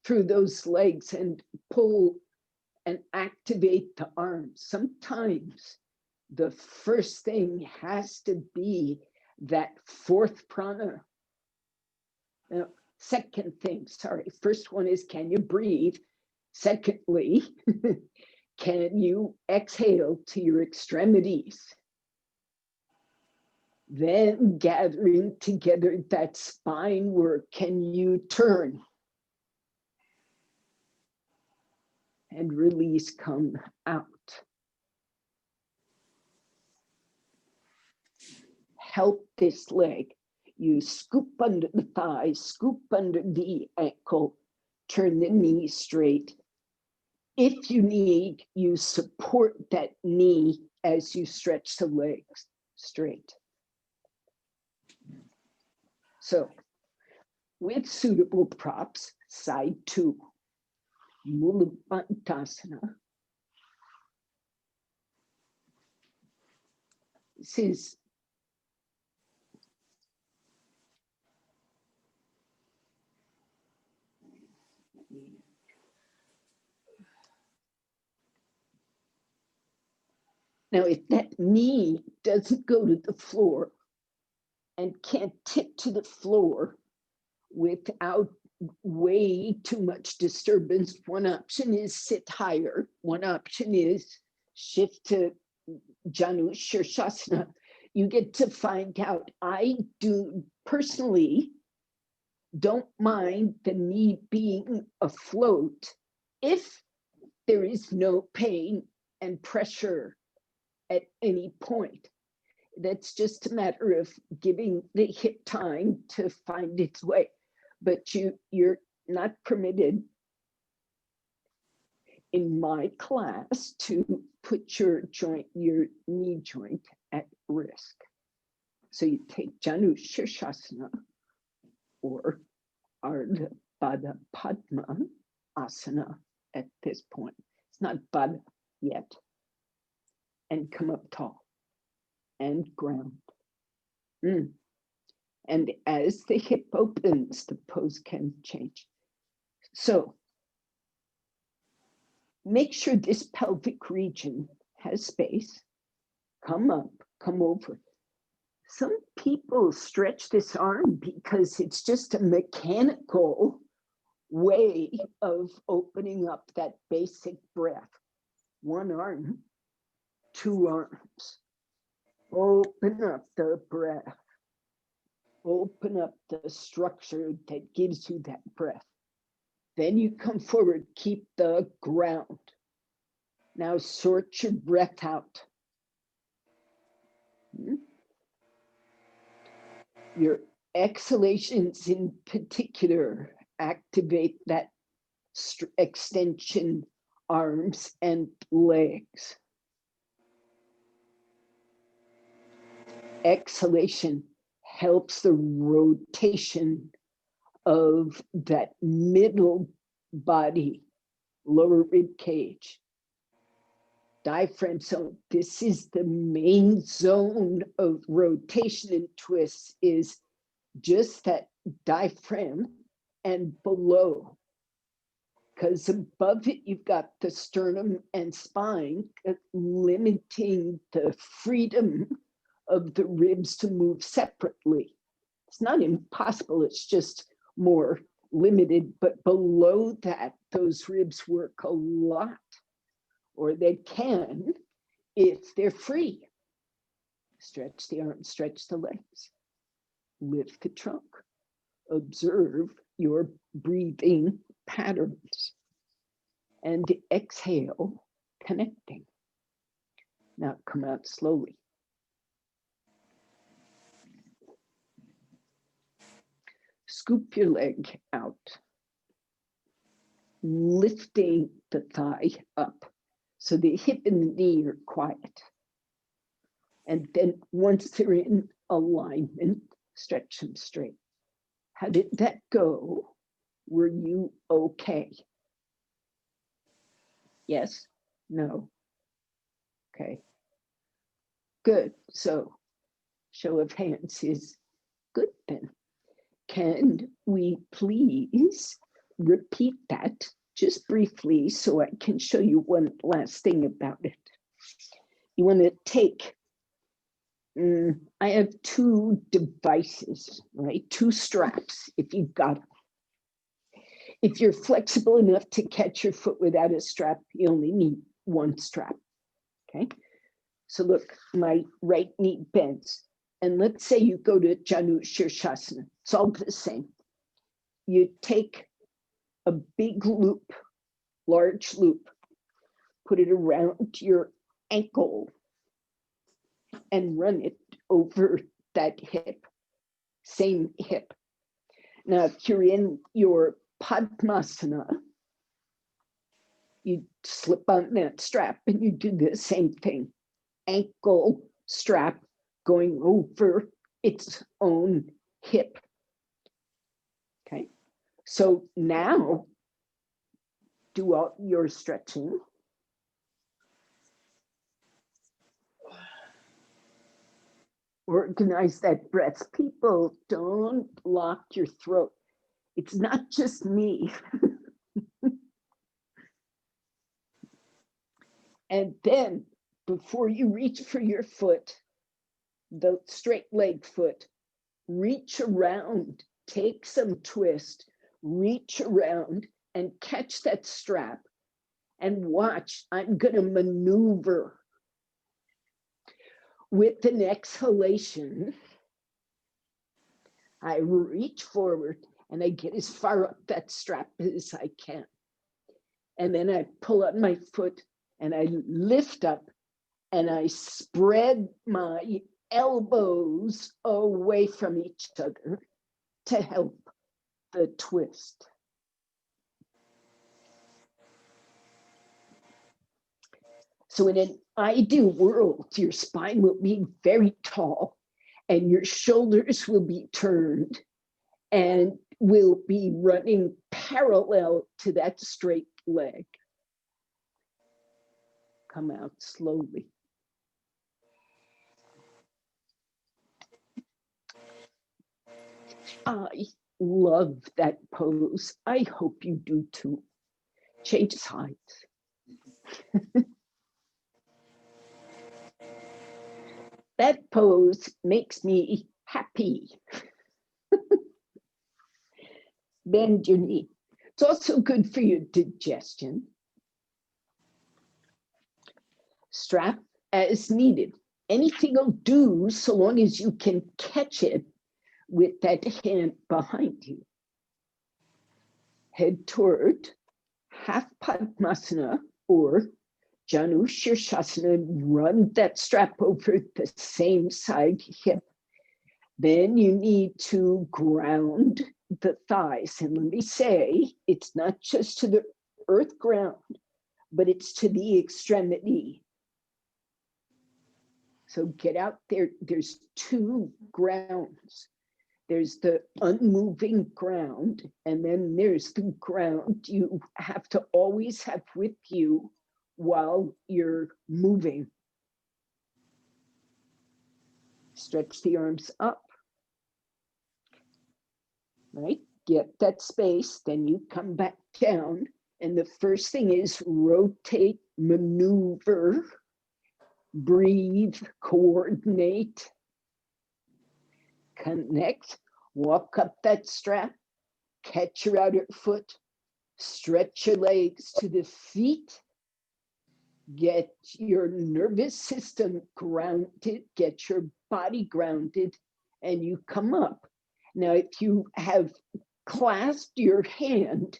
through those legs and pull and activate the arms. Sometimes the first thing has to be that fourth prana. Now, second thing, sorry, first one is, can you breathe? Secondly, can you exhale to your extremities? Then gathering together that spine work, can you turn? And release, come out. Help this leg. You scoop under the thigh, scoop under the ankle, turn the knee straight. If you need, you support that knee as you stretch the legs straight. So, with suitable props, side 2, Mula Bandhasana. This is now, if that knee doesn't go to the floor and can't tip to the floor without way too much disturbance, one option is sit higher. One option is shift to Janu Shirshasana. You get to find out. I do personally don't mind the knee being afloat if there is no pain and pressure at any point. That's just a matter of giving the hip time to find its way. But you're not permitted in my class to put your knee joint at risk. So you take Janu Shirshasana or Ardha Pada Padma Asana at this point. It's not Pada yet. And come up tall and ground. And as the hip opens, the pose can change. So make sure this pelvic region has space. Come up, come over. Some people stretch this arm because it's just a mechanical way of opening up that basic breath. One arm, two arms. Open up the breath. Open up the structure that gives you that breath. Then you come forward, keep the ground. Now sort your breath out. Your exhalations in particular activate that extension, arms and legs. Exhalation helps the rotation of that middle body, lower rib cage. Diaphragm zone, this is the main zone of rotation and twists, is just that diaphragm and below. Because above it, you've got the sternum and spine, limiting the freedom of the ribs to move separately. It's not impossible, it's just more limited, but below that, those ribs work a lot, or they can if they're free. Stretch the arms, stretch the legs, lift the trunk, observe your breathing patterns, and exhale, connecting. Now come out slowly. Scoop your leg out, lifting the thigh up so the hip and the knee are quiet. And then once they're in alignment, stretch them straight. How did that go? Were you okay? Yes? No? Okay. Good. So show of hands is good then. Can we please repeat that just briefly so I can show you one last thing about it? You want to take, I have two devices, right? Two straps, if you've got them. If you're flexible enough to catch your foot without a strap, you only need one strap, okay? So look, my right knee bends. And let's say you go to Janu Shirshasana. It's all the same. You take a big loop, large loop, put it around your ankle and run it over that hip, same hip. Now, if you're in your Padmasana, you slip on that strap and you do the same thing. Ankle strap going over its own hip. Okay, so now do all your stretching. Organize that breath. People, don't block your throat. It's not just me. And then before you reach for your foot, the straight leg foot, reach around, take some twist, reach around and catch that strap and watch. I'm going to maneuver with an exhalation. I reach forward and I get as far up that strap as I can. And then I pull on my foot and I lift up and I spread my elbows away from each other to help the twist. So in an ideal world, your spine will be very tall and your shoulders will be turned and will be running parallel to that straight leg. Come out slowly. I love that pose. I hope you do too. Change sides. That pose makes me happy. Bend your knee. It's also good for your digestion. Strap as needed. Anything will do so long as you can catch it with that hand behind you. Head toward half Padmasana or Janu Shirshasana. Run that strap over the same side hip. Then you need to ground the thighs. And let me say, it's not just to the earth ground, but it's to the extremity. So get out there. There's two grounds. There's the unmoving ground, and then there's the ground you have to always have with you while you're moving. Stretch the arms up. Right? Get that space, then you come back down. And the first thing is rotate, maneuver, breathe, coordinate, connect, walk up that strap, catch your outer foot, stretch your legs to the feet, get your nervous system grounded, get your body grounded, and you come up. Now, if you have clasped your hand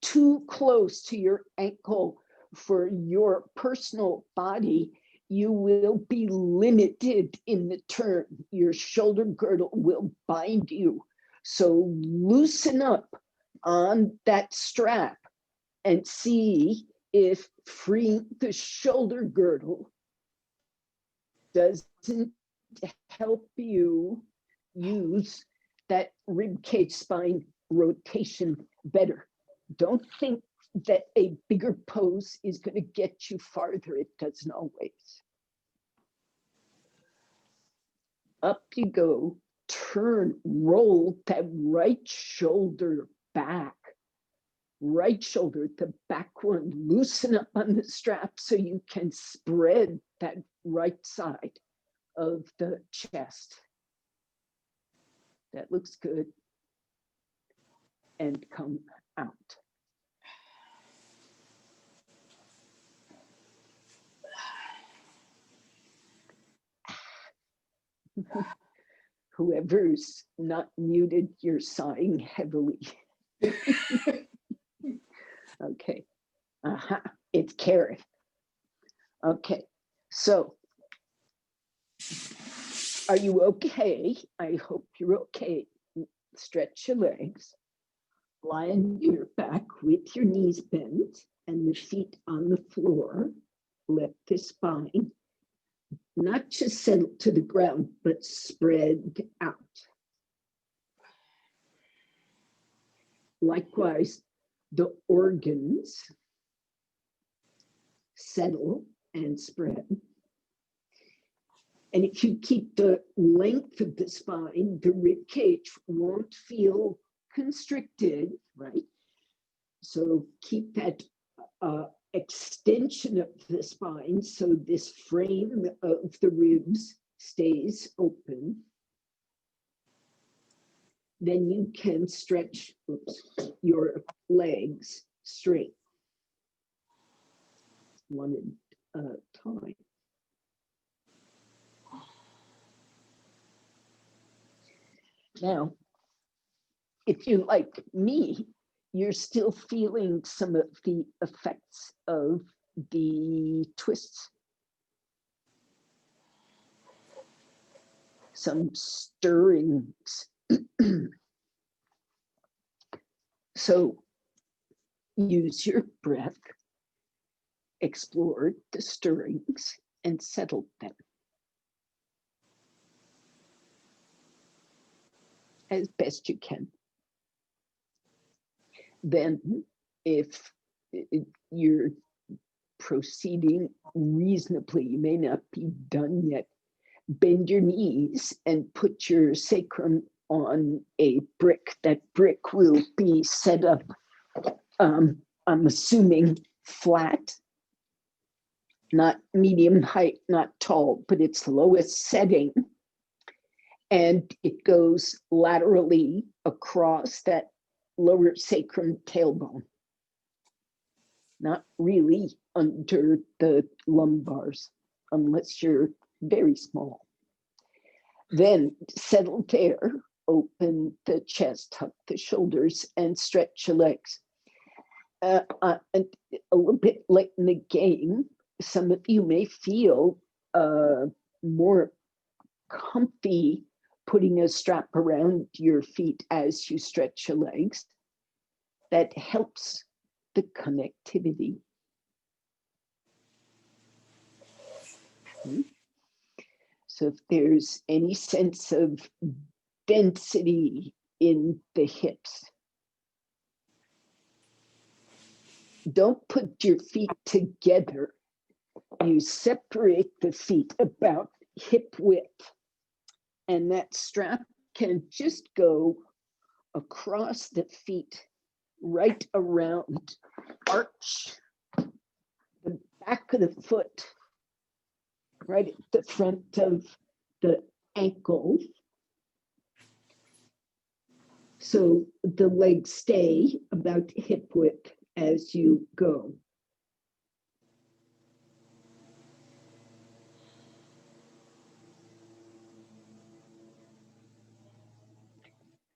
too close to your ankle for your personal body, you will be limited in the turn. Your shoulder girdle will bind you. So loosen up on that strap and see if freeing the shoulder girdle doesn't help you use that rib cage spine rotation better. Don't think that a bigger pose is going to get you farther. It doesn't always. Up you go, turn, roll that right shoulder back. Right shoulder, the back one, loosen up on the strap so you can spread that right side of the chest. That looks good. And come out. Whoever's not muted, you're sighing heavily. Okay. It's Karen. Okay. So, are you okay? I hope you're okay. Stretch your legs. Lie on your back with your knees bent and the feet on the floor. Let the spine not just settle to the ground, but spread out. Likewise, the organs settle and spread. And if you keep the length of the spine, the rib cage won't feel constricted, right? So keep that extension of the spine so this frame of the ribs stays open. Then you can stretch your legs straight, one at a time. Now, if you're like me, you're still feeling some of the effects of the twists. Some stirrings. So use your breath, explore the stirrings, and settle them as best you can. Then, if you're proceeding reasonably, you may not be done yet, bend your knees and put your sacrum on a brick. That brick will be set up, I'm assuming, flat, not medium height, not tall, but its lowest setting. And it goes laterally across that lower sacrum tailbone, not really under the lumbars, unless you're very small. Then settle there, open the chest, tuck the shoulders, and stretch your legs. And a little bit late in the game, some of you may feel more comfy putting a strap around your feet as you stretch your legs. That helps the connectivity. So if there's any sense of density in the hips, don't put your feet together. You separate the feet about hip width, and that strap can just go across the feet, right around, arch the back of the foot, right at the front of the ankle. So the legs stay about hip width as you go.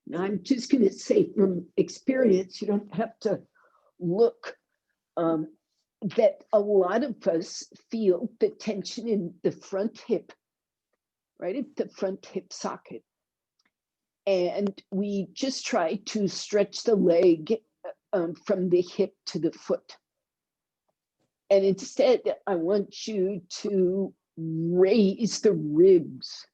Now, I'm just going to say from experience, you don't have to look, that a lot of us feel the tension in the front hip, right at the front hip socket. And we just try to stretch the leg from the hip to the foot. And instead, I want you to raise the ribs,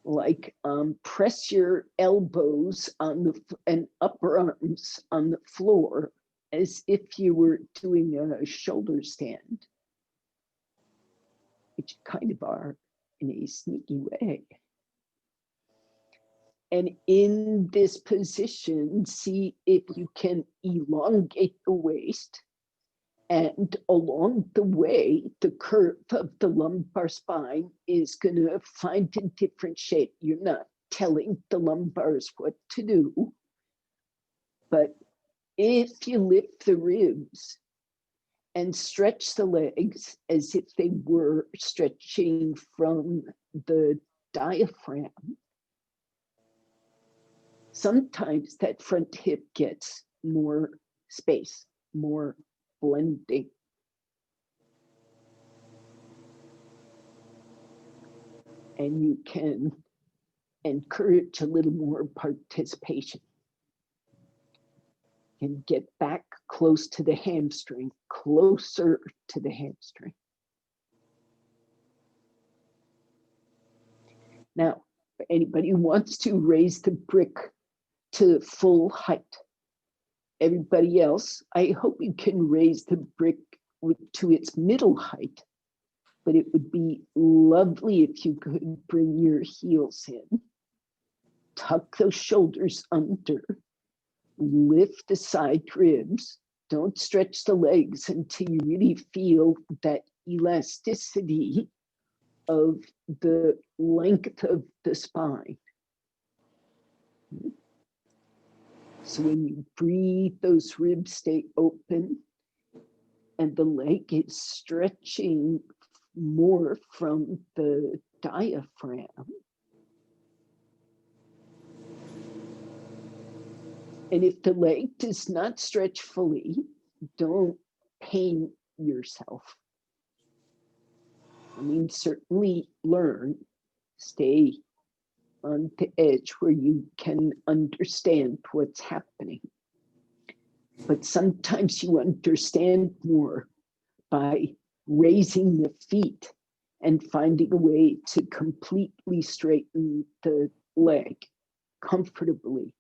like press your elbows on the and upper arms on the floor as if you were doing a shoulder stand, which you kind of are in a sneaky way. And in this position, see if you can elongate the waist. And along the way, the curve of the lumbar spine is going to find a different shape. You're not telling the lumbars what to do. But if you lift the ribs and stretch the legs as if they were stretching from the diaphragm, sometimes that front hip gets more space, more blending. And you can encourage a little more participation. And get back close to the hamstring, closer to the hamstring. Now, for anybody who wants to raise the brick to full height, everybody else, I hope you can raise the brick to its middle height, but it would be lovely if you could bring your heels in, tuck those shoulders under, lift the side ribs, don't stretch the legs until you really feel that elasticity of the length of the spine. So when you breathe, those ribs stay open and the leg is stretching more from the diaphragm. And if the leg does not stretch fully, don't pain yourself. I mean, certainly learn, stay on the edge where you can understand what's happening. But sometimes you understand more by raising the feet and finding a way to completely straighten the leg comfortably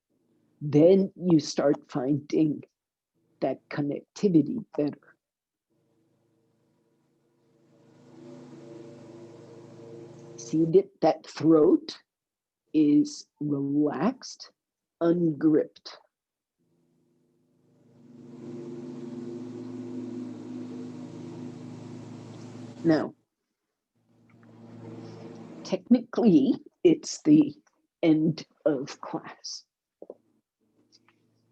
then you start finding that connectivity better. See that throat is relaxed, ungripped. Now, technically, it's the end of class.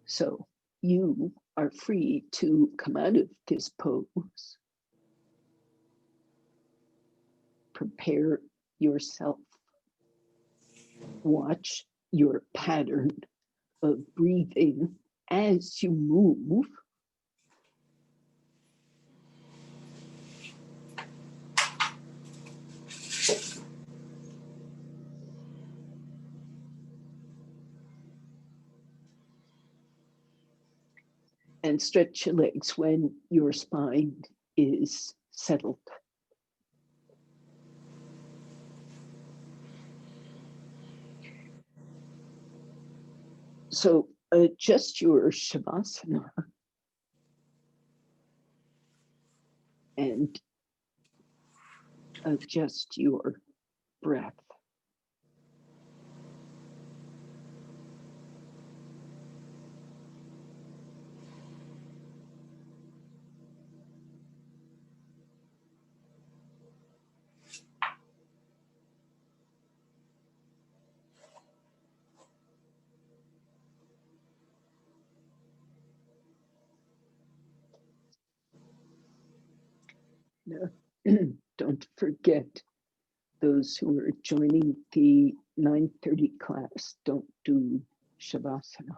So you are free to come out of this pose, prepare yourself, watch your pattern of breathing as you move. And stretch your legs when your spine is settled. So adjust your Shavasana and adjust your breath. Now, don't forget, those who are joining the 9:30 class don't do Shavasana.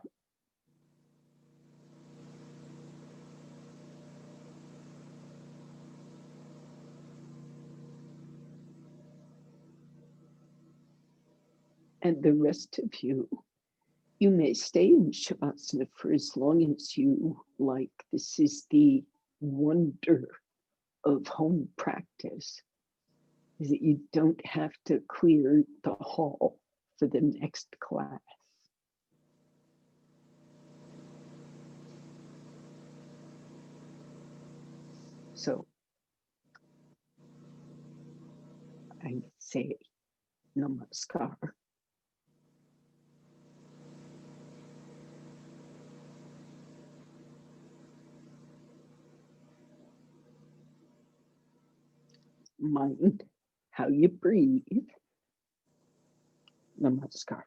And the rest of you may stay in Shavasana for as long as you like. This is the wonder of home practice, is that you don't have to clear the hall for the next class. So I say Namaskar. Mind how you breathe. Namaskar.